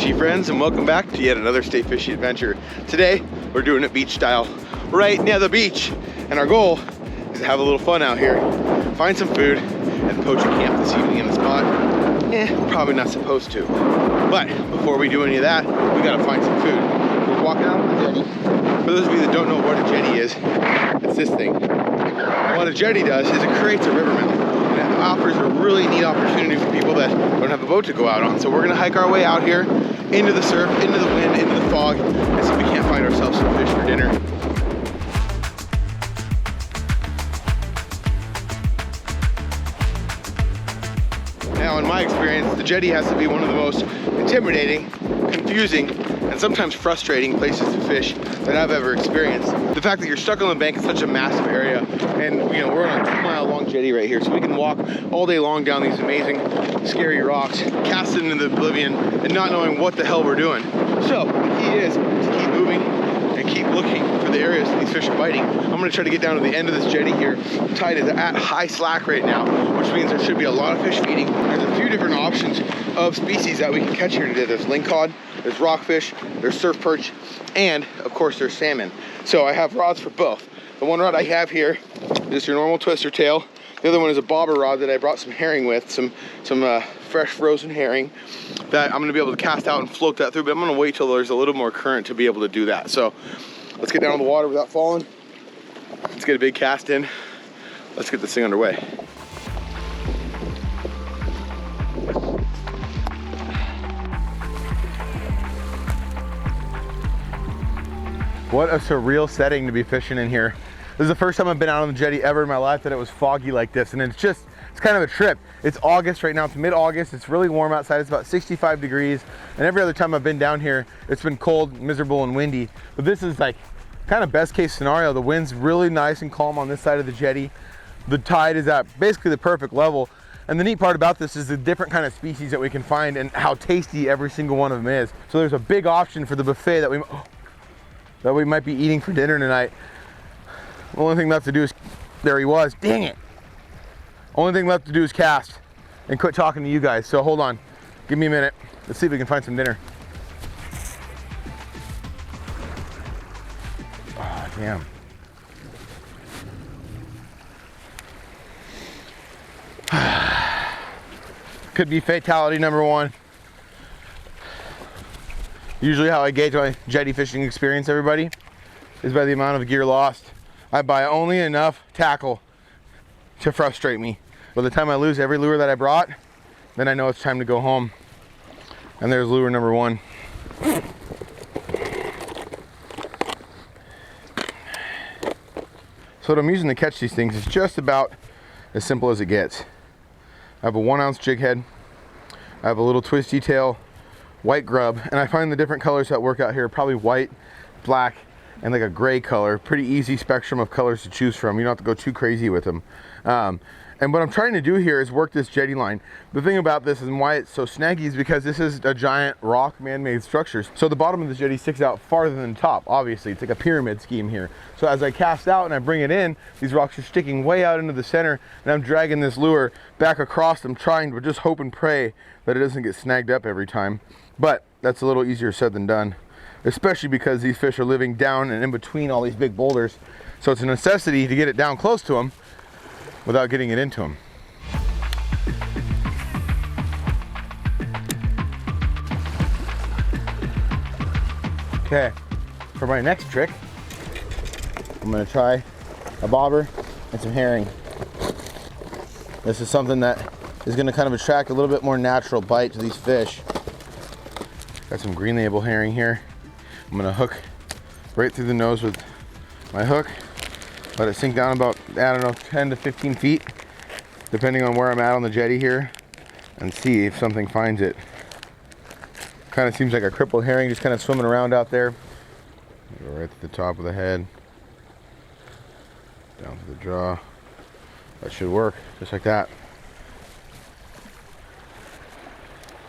fishy friends, and welcome back to yet another Stay Fishy Adventure. Today, we're doing it beach style, right near the beach. And our goal is to have a little fun out here, find some food, and poach a camp this evening in the spot. We're probably not supposed to. But before we do any of that, we gotta find some food. We're walking out on the jetty. For those of you that don't know what a jetty is, it's this thing. What a jetty does is it creates a river mouth. And it offers a really neat opportunity for people that don't have a boat to go out on. So we're gonna hike our way out here, into the surf, into the wind, into the fog, and see if we can't find ourselves some fish for dinner. Now, in my experience, the jetty has to be one of the most intimidating, confusing, and sometimes frustrating places to fish that I've ever experienced. The fact that you're stuck on the bank in such a massive area, and we're on a 2-mile long jetty right here, so we can walk all day long down these amazing, scary rocks, cast into oblivion, and not knowing what the hell we're doing. So the key is to keep moving and keep looking for the areas that these fish are biting. I'm gonna try to get down to the end of this jetty here. The tide is at high slack right now, which means there should be a lot of fish feeding. There's a few different options of species that we can catch here today. There's lingcod, there's rockfish, there's surf perch, and of course there's salmon. So I have rods for both. The one rod I have here is your normal twister tail. The other one is a bobber rod that I brought some herring with, some fresh frozen herring that I'm gonna be able to cast out and float that through, but I'm gonna wait till there's a little more current to be able to do that. So let's get down on the water without falling. Let's get a big cast in. Let's get this thing underway. What a surreal setting to be fishing in here. This is the first time I've been out on the jetty ever in my life that it was foggy like this, and it's kind of a trip. It's August right now, it's mid-August, it's really warm outside, it's about 65 degrees, and every other time I've been down here, it's been cold, miserable, and windy. But this is like kind of best case scenario. The wind's really nice and calm on this side of the jetty. The tide is at basically the perfect level. And the neat part about this is the different kind of species that we can find and how tasty every single one of them is. So there's a big option for the buffet that we might be eating for dinner tonight. The only thing left to do is, there he was, dang it. Only thing left to do is cast and quit talking to you guys. So hold on, give me a minute. Let's see if we can find some dinner. Oh, damn. Could be fatality number one. Usually how I gauge my jetty fishing experience, everybody, is by the amount of gear lost. I buy only enough tackle to frustrate me. By the time I lose every lure that I brought, then I know it's time to go home. And there's lure number one. So what I'm using to catch these things is just about as simple as it gets. I have a 1-ounce jig head. I have a little twisty tail, white grub, and I find the different colors that work out here, probably white, black, and like a gray color. Pretty easy spectrum of colors to choose from. You don't have to go too crazy with them. And what I'm trying to do here is work this jetty line. The thing about this and why it's so snaggy is because this is a giant rock man-made structure. So the bottom of the jetty sticks out farther than the top, obviously. It's like a pyramid scheme here. So as I cast out and I bring it in, these rocks are sticking way out into the center, and I'm dragging this lure back across them, trying to just hope and pray that it doesn't get snagged up every time. But that's a little easier said than done, especially because these fish are living down and in between all these big boulders. So it's a necessity to get it down close to them without getting it into them. Okay, for my next trick, I'm gonna try a bobber and some herring. This is something that is gonna kind of attract a little bit more natural bite to these fish. Got some green label herring here. I'm gonna hook right through the nose with my hook. Let it sink down about, I don't know, 10 to 15 feet, depending on where I'm at on the jetty here, and see if something finds it. Kind of seems like a crippled herring just kind of swimming around out there. Go right to the top of the head, down to the jaw. That should work, just like that.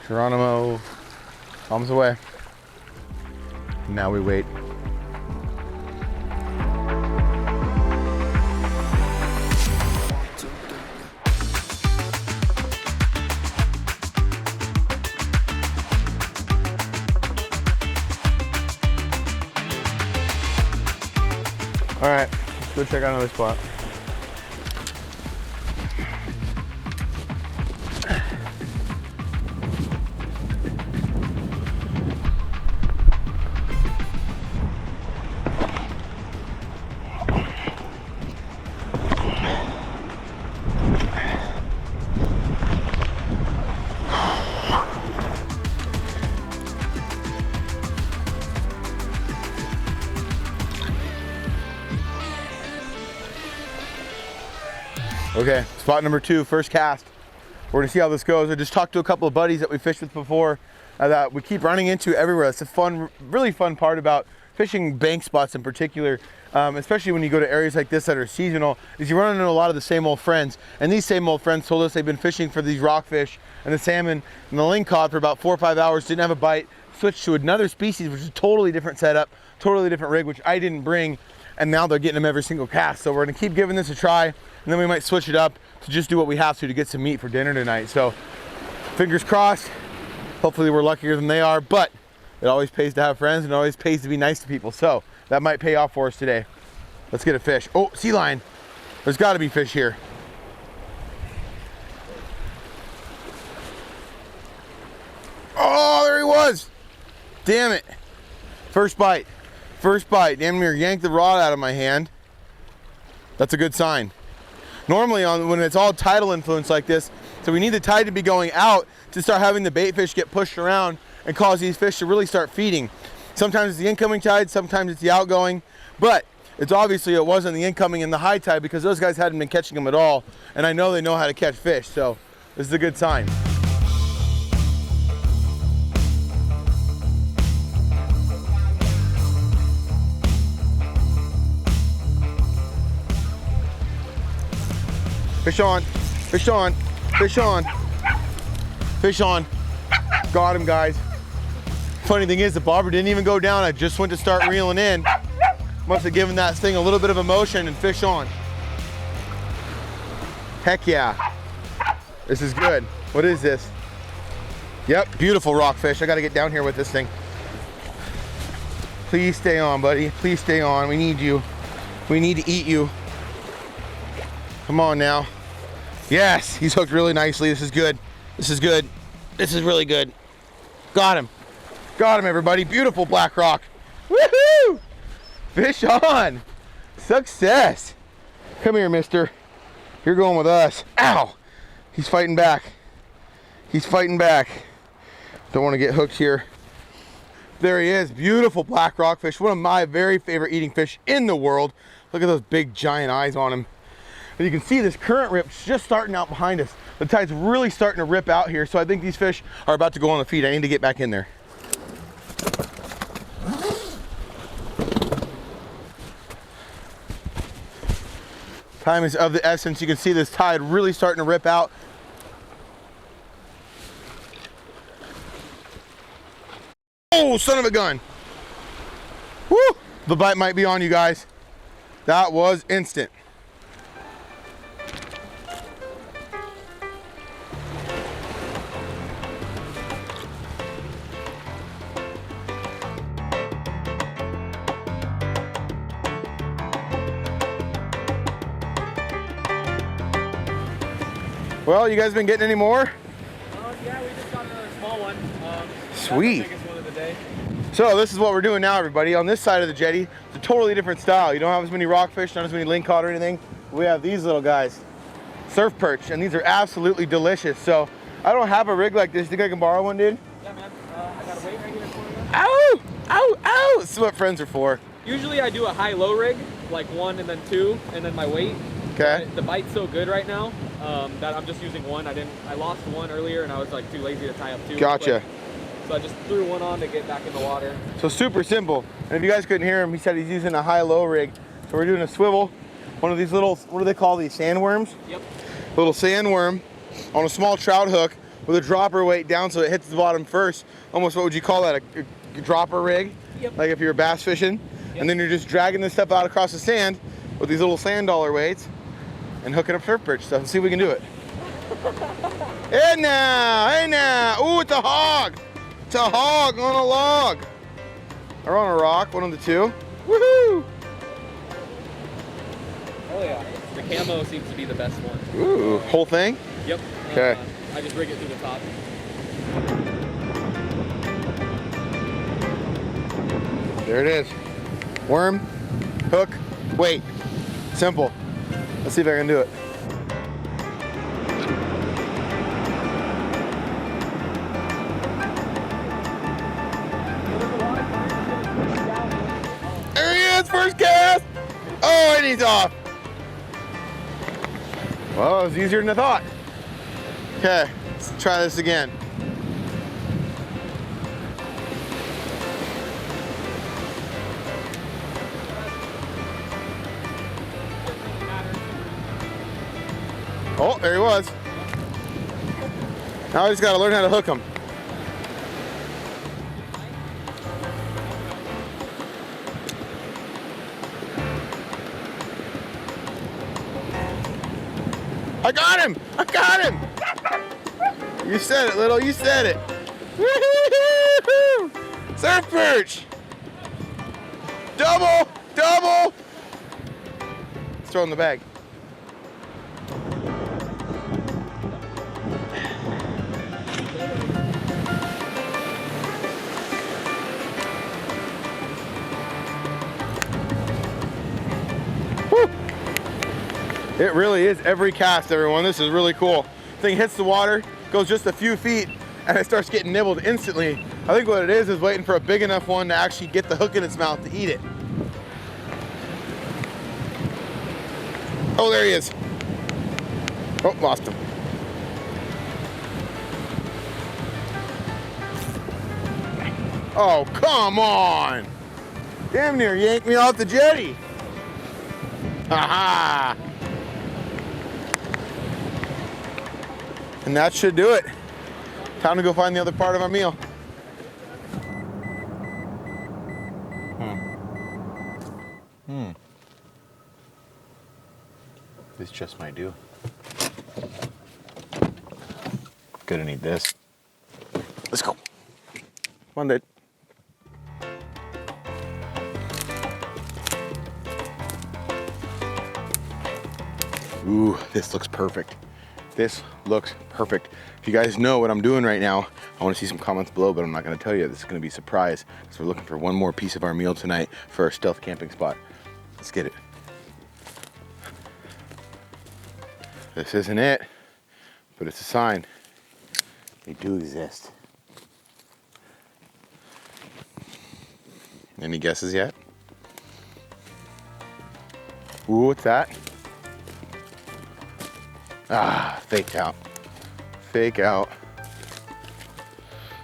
Geronimo, palms away. Now we wait. All right, let's go check out another spot. Okay, spot number 2, first cast. We're gonna see how this goes. I just talked to a couple of buddies that we fished with before that we keep running into everywhere. It's a fun, really fun part about fishing bank spots in particular, especially when you go to areas like this that are seasonal, is you run into a lot of the same old friends. And these same old friends told us they've been fishing for these rockfish and the salmon and the lingcod for about 4 or 5 hours, didn't have a bite, switched to another species, which is a totally different setup, totally different rig, which I didn't bring, and now they're getting them every single cast. So we're gonna keep giving this a try, and then we might switch it up to just do what we have to get some meat for dinner tonight. So fingers crossed, hopefully we're luckier than they are, but it always pays to have friends and it always pays to be nice to people. So that might pay off for us today. Let's get a fish. Oh, sea lion. There's gotta be fish here. Oh, there he was. Damn it. First bite. First bite. Damn near yanked the rod out of my hand. That's a good sign. Normally when it's all tidal influence like this, so we need the tide to be going out to start having the bait fish get pushed around and cause these fish to really start feeding. Sometimes it's the incoming tide, sometimes it's the outgoing, but it's obviously it wasn't the incoming and the high tide because those guys hadn't been catching them at all, and I know they know how to catch fish, so this is a good sign. Fish on, fish on, fish on, fish on. Got him, guys. Funny thing is, the bobber didn't even go down. I just went to start reeling in. Must have given that thing a little bit of emotion and fish on. Heck yeah. This is good. What is this? Yep, beautiful rockfish. I gotta get down here with this thing. Please stay on, buddy. Please stay on. We need you. We need to eat you. Come on now. Yes, he's hooked really nicely. This is good. This is good. This is really good. Got him. Got him, everybody. Beautiful black rock. Woohoo! Fish on. Success. Come here, mister. You're going with us. Ow! He's fighting back. He's fighting back. Don't want to get hooked here. There he is. Beautiful black rockfish. One of my very favorite eating fish in the world. Look at those big giant eyes on him. And you can see this current rip just starting out behind us. The tide's really starting to rip out here, so I think these fish are about to go on the feed. I need to get back in there. Time is of the essence. You can see this tide really starting to rip out. Oh, son of a gun. Woo! The bite might be on, you guys. That was instant. Well, you guys been getting any more? Yeah, we just got another small one. Sweet. That's the biggest one of the day. So this is what we're doing now, everybody. On this side of the jetty, it's a totally different style. You don't have as many rockfish, not as many lingcod or anything. We have these little guys, surf perch, and these are absolutely delicious. So I don't have a rig like this. You think I can borrow one, dude? Yeah, man. I got a weight right here for you. Ow! Ow! Ow! This is what friends are for. Usually I do a high-low rig, like 1 and then 2, and then my weight. Okay. The bite's so good right now that I'm just using 1. I lost 1 earlier, and I was like too lazy to tie up 2. Gotcha. So I just threw 1 on to get back in the water. So super simple. And if you guys couldn't hear him, he said he's using a high-low rig. So we're doing a swivel, one of these little, what do they call these, sandworms? Yep. A little sandworm on a small trout hook with a dropper weight down so it hits the bottom first. Almost, what would you call that, a dropper rig? Yep. Like if you're bass fishing. Yep. And then you're just dragging this stuff out across the sand with these little sand dollar weights and hooking up surf perch stuff and see if we can do it. Hey now, hey now. Ooh, it's a hog. It's a hog on a log. Or on a rock, one of the two. Woohoo! Oh yeah. The camo seems to be the best one. Ooh, whole thing? Yep. Okay. I just rig it through the top. There it is. Worm, hook, weight. Simple. Let's see if I can do it. There he is, first cast. Oh, and he's off. Well, it was easier than I thought. Okay, let's try this again. Oh, there he was. Now I just gotta learn how to hook him. I got him! I got him! You said it, little, you said it. Woo-hoo-hoo-hoo! Surf perch! Double! Double! Let's throw in the bag. Woo! It really is every cast, everyone. This is really cool. Thing hits the water, goes just a few feet, and it starts getting nibbled instantly. I think what it is waiting for a big enough one to actually get the hook in its mouth to eat it. Oh, there he is. Oh, lost him. Oh, come on. Damn near yanked me off the jetty. Aha! And that should do it. Time to go find the other part of our meal. This just might do. Gonna need this. Let's go. Come on, dude. Ooh, this looks perfect. This looks perfect. If you guys know what I'm doing right now, I want to see some comments below, but I'm not going to tell you. This is going to be a surprise because we're looking for one more piece of our meal tonight for our stealth camping spot. Let's get it. This isn't it, but it's a sign. They do exist. Any guesses yet? Ooh, what's that? Ah, faked out. Fake out.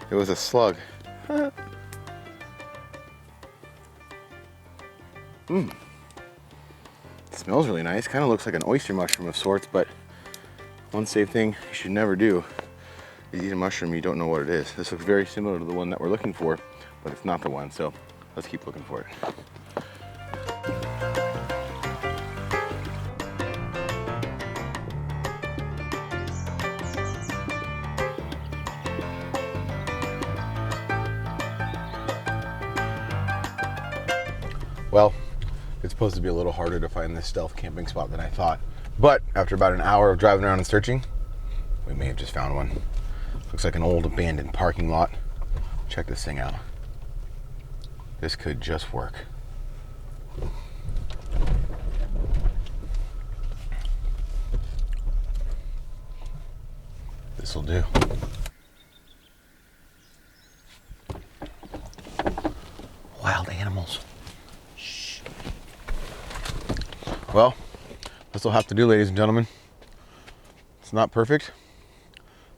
It was a slug. It smells really nice. Kind of looks like an oyster mushroom of sorts, but one safe thing you should never do is eat a mushroom you don't know what it is. This looks very similar to the one that we're looking for, but it's not the one, so let's keep looking for it. Well, it's supposed to be a little harder to find this stealth camping spot than I thought. But after about an hour of driving around and searching, we may have just found one. Looks like an old abandoned parking lot. Check this thing out. This could just work. This'll do. Wild animals. Well, this will have to do, ladies and gentlemen. It's not perfect,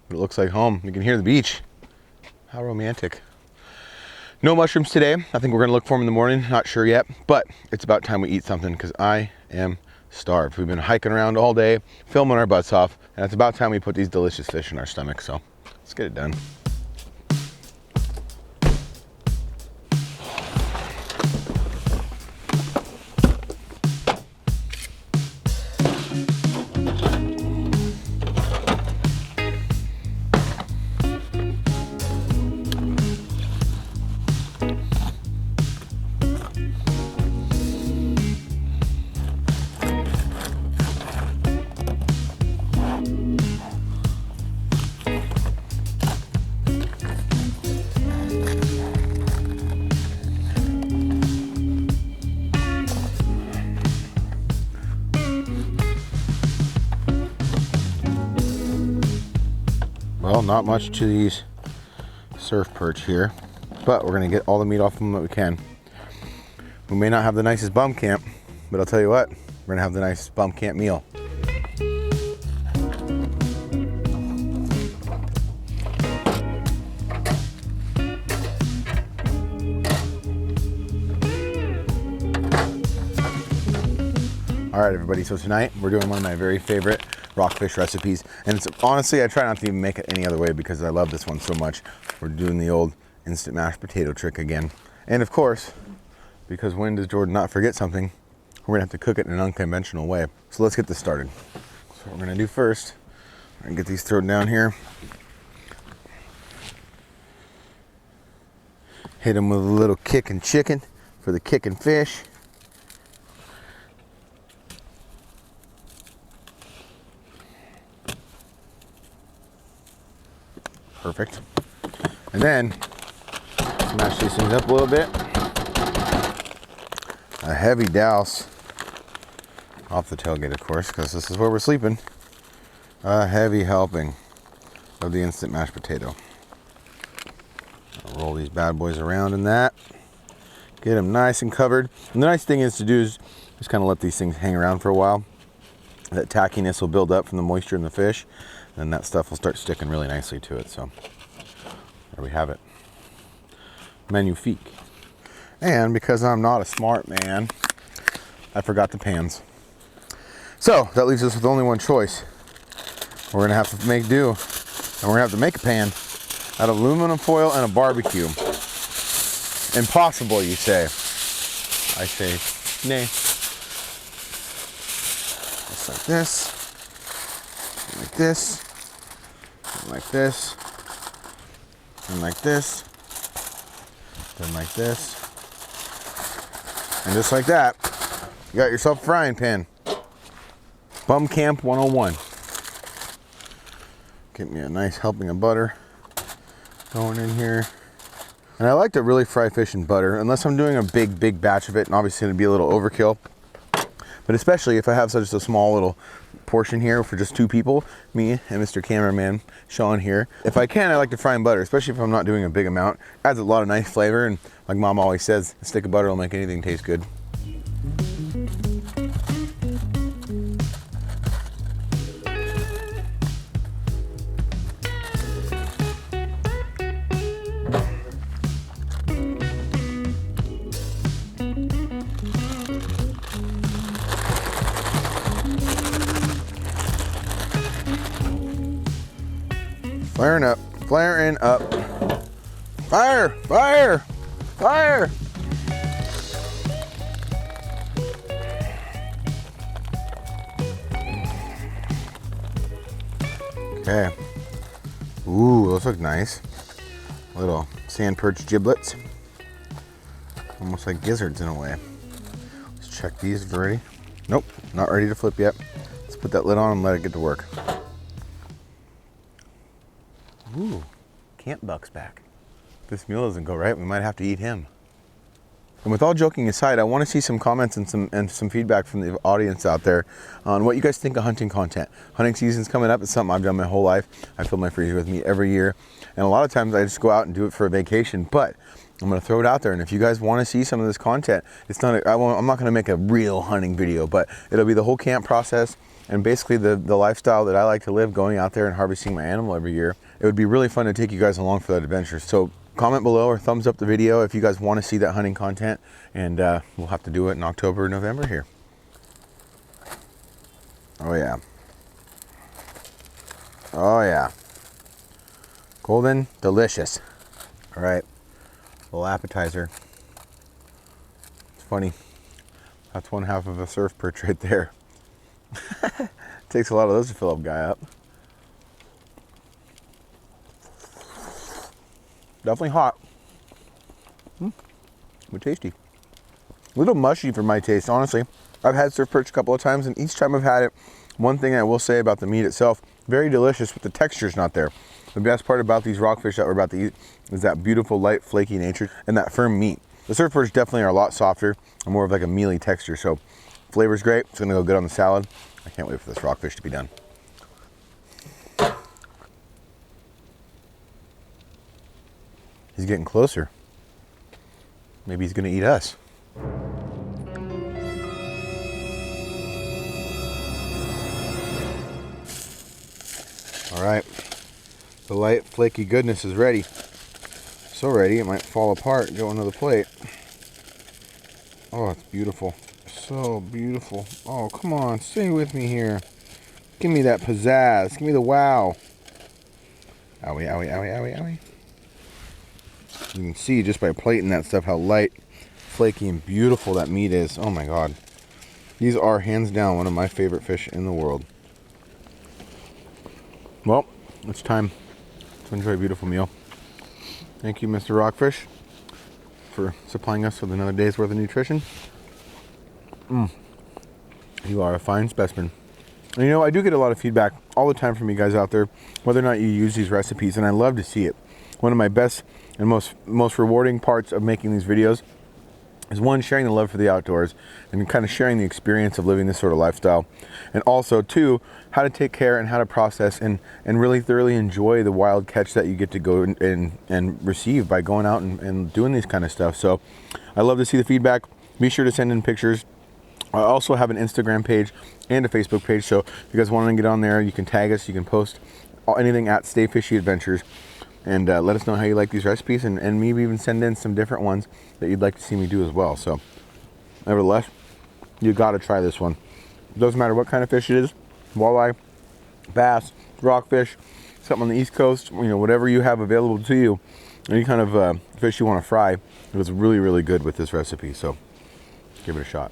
but it looks like home. You can hear the beach. How romantic. No mushrooms today. I think we're gonna look for them in the morning. Not sure yet, but it's about time we eat something because I am starved. We've been hiking around all day, filming our butts off, and it's about time we put these delicious fish in our stomach, so let's get it done. Well, not much to these surf perch here, but we're gonna get all the meat off them that we can. We may not have the nicest bum camp, but I'll tell you what, we're gonna have the nicest bum camp meal. All right, everybody, so tonight we're doing one of my very favorite rockfish recipes. And it's, honestly, I try not to even make it any other way because I love this one so much. We're doing the old instant mashed potato trick again. And of course, because when does Jordan not forget something, we're gonna have to cook it in an unconventional way. So let's get this started. So what we're gonna do first, we're gonna get these thrown down here. Hit them with a little kicking chicken for the kicking fish. Perfect. And then smash these things up a little bit. A heavy douse off the tailgate, of course, because this is where we're sleeping. A heavy helping of the instant mashed potato. I'll roll these bad boys around in that. Get them nice and covered. And the nice thing is to do is just kind of let these things hang around for a while. That tackiness will build up from the moisture in the fish, and that stuff will start sticking really nicely to it. So there we have it. Magnifique. And because I'm not a smart man, I forgot the pans. So that leaves us with only one choice. We're gonna have to make do, and we're gonna have to make a pan out of aluminum foil and a barbecue. Impossible, you say. I say, nay. Just like this, like this, and like this, and like this, then like this, and just like that, you got yourself a frying pan. Bum Camp 101. Get me a nice helping of butter going in here. And I like to really fry fish in butter, unless I'm doing a big batch of it, and obviously it'd be a little overkill. But especially if I have such a small little portion here for just two people, me and Mr. Cameraman Sean here. If I can, I like to fry in butter, especially if I'm not doing a big amount. Adds a lot of nice flavor, and like Mom always says, a stick of butter will make anything taste good. Flaring up, flaring up. Fire, fire, fire. Okay. Ooh, those look nice. Little sand perch giblets. Almost like gizzards in a way. Let's check these if they're ready. Nope, not ready to flip yet. Let's put that lid on and let it get to work. Ooh, Camp Buck's back. If this meal doesn't go right, we might have to eat him. And with all joking aside, I want to see some comments and some feedback from the audience out there on what you guys think of hunting content. Hunting season's coming up. It's something I've done my whole life. I fill my freezer with meat every year. And a lot of times I just go out and do it for a vacation, but I'm going to throw it out there. And if you guys want to see some of this content, it's not, I'm not going to make a real hunting video, but it'll be the whole camp process and basically the lifestyle that I like to live, going out there and harvesting my animal every year. It would be really fun to take you guys along for that adventure. So comment below or thumbs up the video if you guys want to see that hunting content, and we'll have to do it in October or November here. Oh yeah. Oh yeah. Golden, delicious. All right, little appetizer. It's funny. That's one half of a surf perch right there. Takes a lot of those to fill up guy up. Definitely hot, but tasty. A little mushy for my taste, honestly. I've had surf perch a couple of times, and each time I've had it, one thing I will say about the meat itself, very delicious, but the texture's not there. The best part about these rockfish that we're about to eat is that beautiful, light, flaky nature and that firm meat. The surf perch definitely are a lot softer and more of like a mealy texture, so flavor's great. It's gonna go good on the salad. I can't wait for this rockfish to be done. He's getting closer. Maybe he's gonna eat us. All right, the light flaky goodness is ready. So ready, it might fall apart and go into the plate. Oh, it's beautiful. So beautiful. Oh, come on, stay with me here. Give me that pizzazz. Give me the wow. Owie, owie, owie, owie, owie. You can see just by plating that stuff how light, flaky, and beautiful that meat is. Oh my God. These are hands down one of my favorite fish in the world. Well, it's time to enjoy a beautiful meal. Thank you, Mr. Rockfish, for supplying us with another day's worth of nutrition. You are a fine specimen. And you know, I do get a lot of feedback all the time from you guys out there, whether or not you use these recipes, and I love to see it. One of my best and most rewarding parts of making these videos is one, sharing the love for the outdoors and kind of sharing the experience of living this sort of lifestyle. And also two, how to take care and how to process and really thoroughly enjoy the wild catch that you get to go and receive by going out and doing these kind of stuff. So I love to see the feedback. Be sure to send in pictures. I also have an Instagram page and a Facebook page. So if you guys want to get on there, you can tag us, you can post anything at Stay Fishy Adventures. And let us know how you like these recipes, and maybe even send in some different ones that you'd like to see me do as well. So, nevertheless, you got to try this one. It doesn't matter what kind of fish it is, walleye, bass, rockfish, something on the East Coast, you know, whatever you have available to you, any kind of fish you want to fry, it was really, really good with this recipe. So, give it a shot.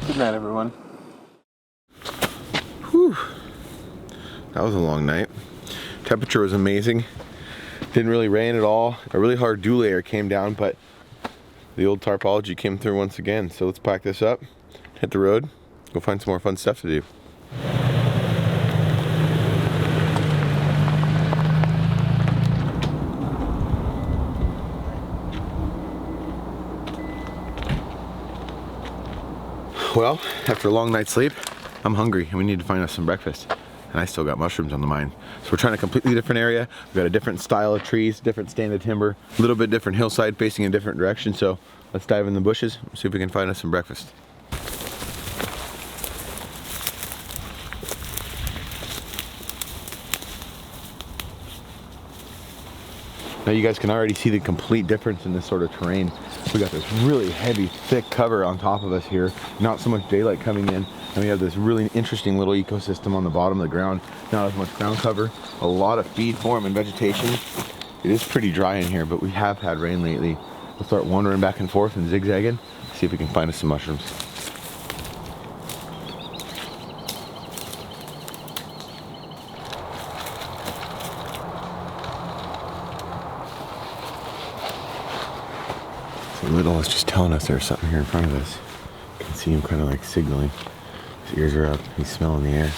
Good night, everyone. Whew. That was a long night. Temperature was amazing. Didn't really rain at all. A really hard dew layer came down, but the old tarpology came through once again. So let's pack this up, hit the road, go find some more fun stuff to do. Well, after a long night's sleep, I'm hungry and we need to find us some breakfast. And I still got mushrooms on the mind. So we're trying a completely different area. We've got a different style of trees, different stand of timber, a little bit different hillside facing a different direction. So let's dive in the bushes and see if we can find us some breakfast. Now you guys can already see the complete difference in this sort of terrain. We got this really heavy, thick cover on top of us here. Not so much daylight coming in. And we have this really interesting little ecosystem on the bottom of the ground. Not as much ground cover. A lot of feed form and vegetation. It is pretty dry in here, but we have had rain lately. We'll start wandering back and forth and zigzagging. See if we can find us some mushrooms. Little is just telling us there's something here in front of us. You can see him kind of like signaling. His ears are up, he's smelling the air.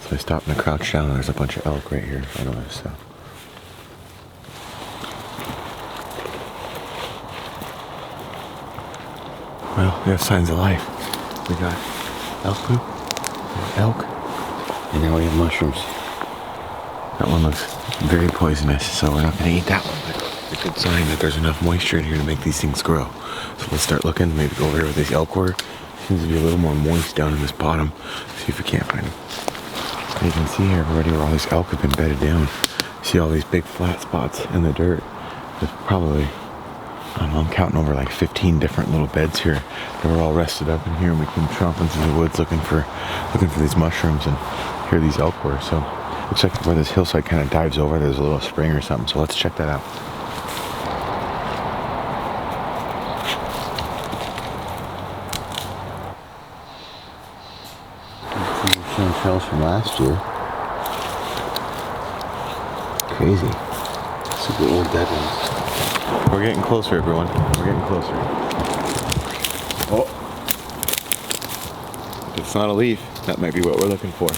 So I stopped and I crouched down and there's a bunch of elk right here in front of us. So. Well, we have signs of life. We got elk poop, elk, and now we have mushrooms. That one looks very poisonous, so we're not going to eat that one. But it's a good sign that there's enough moisture in here to make these things grow. So let's start looking, maybe go over here with these elk were. Seems to be a little more moist down in this bottom. See if we can't find them. And you can see here already where all these elk have been bedded down. See all these big flat spots in the dirt. There's probably, I don't know, I'm counting over like 15 different little beds here. They were all rested up in here and we came tromping through the woods looking for these mushrooms, and here these elk were. So looks like where this hillside kind of dives over, there's a little spring or something. So let's check that out. Some shells from last year. Crazy. Super old dead ones. We're getting closer, everyone. We're getting closer. Oh. If it's not a leaf, that might be what we're looking for.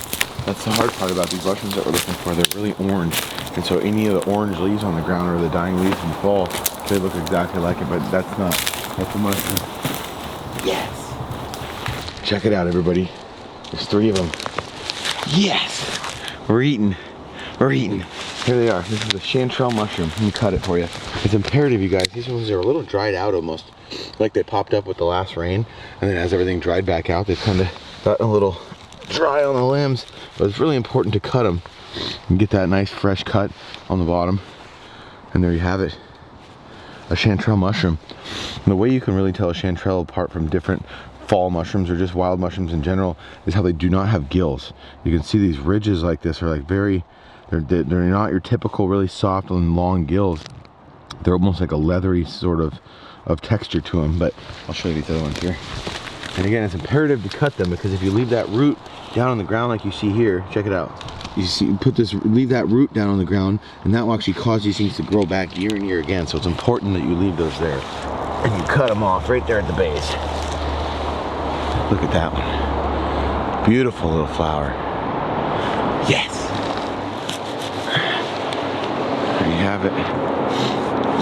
That's the hard part about these mushrooms that we're looking for. They're really orange. And so any of the orange leaves on the ground or the dying leaves in the fall, they look exactly like it, but that's not. That's a mushroom. Yes! Check it out, everybody. There's 3 of them. Yes! We're eating. We're eating. Here they are. This is a chanterelle mushroom. Let me cut it for you. It's imperative, you guys. These ones are a little dried out almost. Like they popped up with the last rain. And then as everything dried back out, they've kind of gotten a little dry on the limbs. But it's really important to cut them. And get that nice fresh cut on the bottom. And there you have it. A chanterelle mushroom. And the way you can really tell a chanterelle apart from different fall mushrooms or just wild mushrooms in general is how they do not have gills. You can see these ridges like this are like very, they're not your typical really soft and long gills. They're almost like a leathery sort of texture to them, but I'll show you these other ones here. And again, it's imperative to cut them because if you leave that root down on the ground like you see here, check it out. You see, leave that root down on the ground and that will actually cause these things to grow back year and year again. So it's important that you leave those there. And you cut them off right there at the base. Look at that one. Beautiful little flower. Yes! There you have it.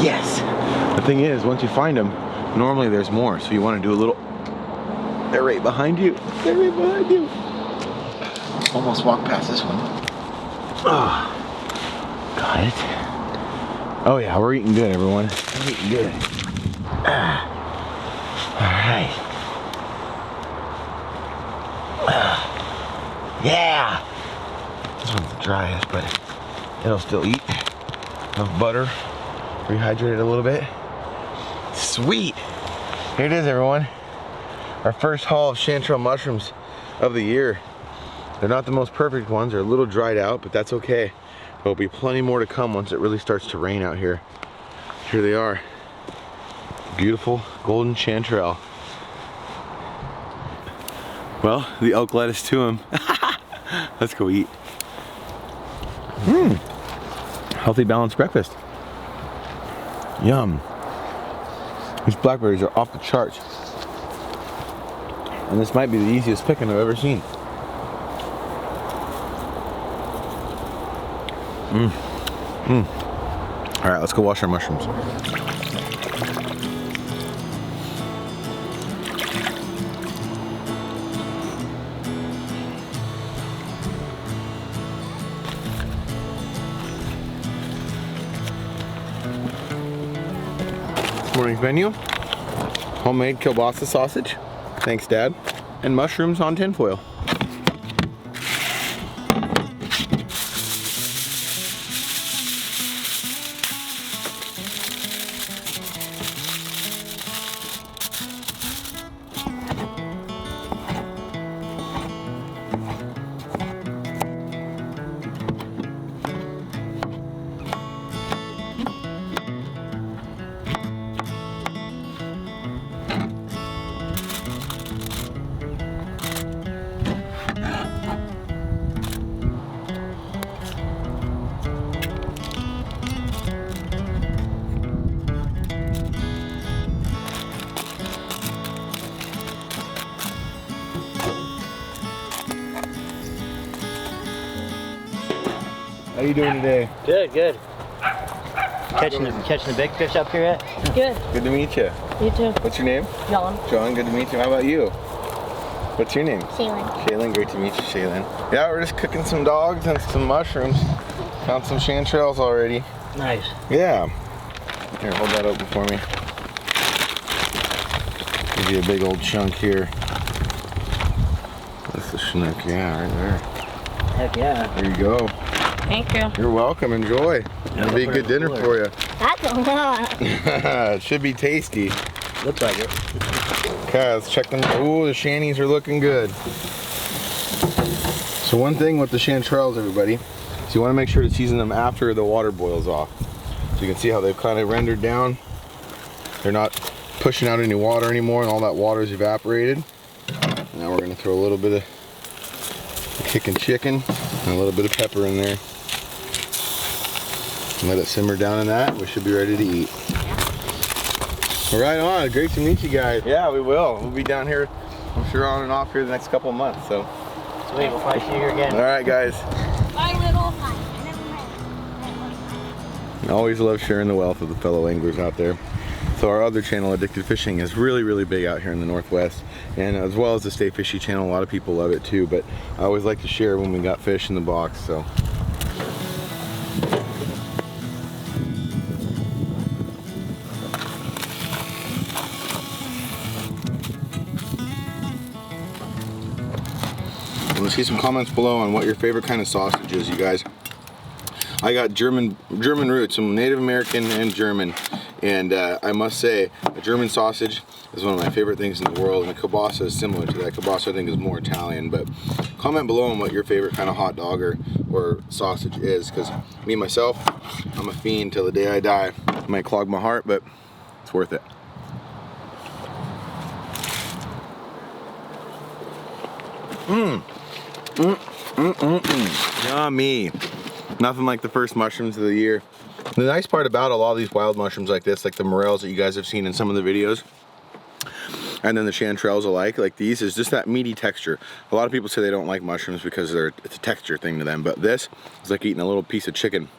Yes! The thing is, once you find them, normally there's more. So you want to do a little... They're right behind you. They're right behind you. Almost walked past this one. Oh, got it. Oh yeah, we're eating good, everyone. We're eating good. All right. Yeah. This one's the driest, but it'll still eat. Enough butter. Rehydrate it a little bit. Sweet. Here it is, everyone. Our first haul of chanterelle mushrooms of the year. They're not the most perfect ones. They're a little dried out, but that's okay. There'll be plenty more to come once it really starts to rain out here. Here they are. Beautiful golden chanterelle. Well, the elk led us to them. Let's go eat. Healthy, balanced breakfast. Yum. These blackberries are off the charts. And this might be the easiest picking I've ever seen. All right, let's go wash our mushrooms. This morning's menu: homemade kielbasa sausage. Thanks, Dad. And mushrooms on tinfoil. How you doing today? Good, good. Catching the big fish up here yet? Good. Good to meet you. You too. What's your name? John. John, good to meet you. How about you? What's your name? Shaylin. Shaylin, great to meet you, Shaylin. Yeah, we're just cooking some dogs and some mushrooms. Found some chanterelles already. Nice. Yeah. Here, hold that open for me. Give you a big old chunk here. That's the schnook, yeah, right there. Heck yeah. There you go. Thank you. You're welcome, enjoy. It'll be a good dinner for you. That's a lot. It should be tasty. Looks like it. Okay, let's check them. Ooh, the shanties are looking good. So one thing with the chanterelles, everybody, is you want to make sure to season them after the water boils off. So you can see how they've kind of rendered down. They're not pushing out any water anymore and all that water is evaporated. Now we're going to throw a little bit of kicking chicken and a little bit of pepper in there. Let it simmer down in that. We should be ready to eat. Right on. Great to meet you guys. Yeah, we will. We'll be down here, I'm sure, on and off here the next couple of months. So. Sweet, we'll probably see you here again. All right, guys. Bye, little. I always love sharing the wealth with the fellow anglers out there. So our other channel, Addicted Fishing, is really, really big out here in the Northwest. And as well as the Stay Fishy channel, a lot of people love it too. But I always like to share when we got fish in the box. So. Let's see some comments below on what your favorite kind of sausage is, you guys. I got German roots, some Native American and German, and I must say, a German sausage is one of my favorite things in the world, and the kielbasa is similar to that. Kielbasa, I think, is more Italian, but comment below on what your favorite kind of hot dog or sausage is, because me, myself, I'm a fiend till the day I die. It might clog my heart, but it's worth it. Yummy. Nothing like the first mushrooms of the year. The nice part about a lot of these wild mushrooms like this, like the morels that you guys have seen in some of the videos, and then the chanterelles alike, like these, is just that meaty texture. A lot of people say they don't like mushrooms because it's a texture thing to them, but this is like eating a little piece of chicken,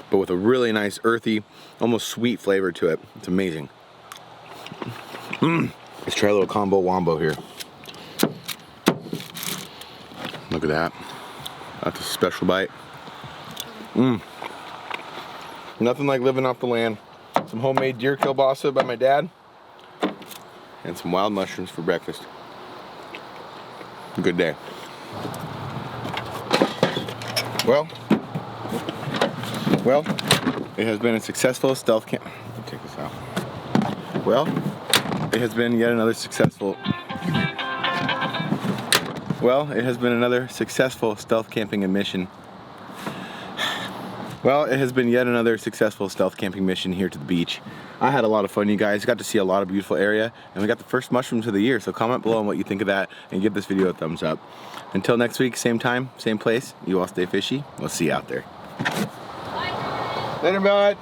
but with a really nice earthy, almost sweet flavor to it. It's amazing. Let's try a little combo wombo here. Look at that. That's a special bite. Nothing like living off the land. Some homemade deer kielbasa by my dad. And some wild mushrooms for breakfast. Good day. Well, it has been a successful stealth camp. Let me take this out. Well, it has been yet another successful. Well, it has been another successful stealth camping mission. Well, it has been yet another successful stealth camping mission here to the beach. I had a lot of fun, you guys. Got to see a lot of beautiful area, and we got the first mushrooms of the year. So comment below on what you think of that, and give this video a thumbs up. Until next week, same time, same place. You all stay fishy. We'll see you out there. Later, bud.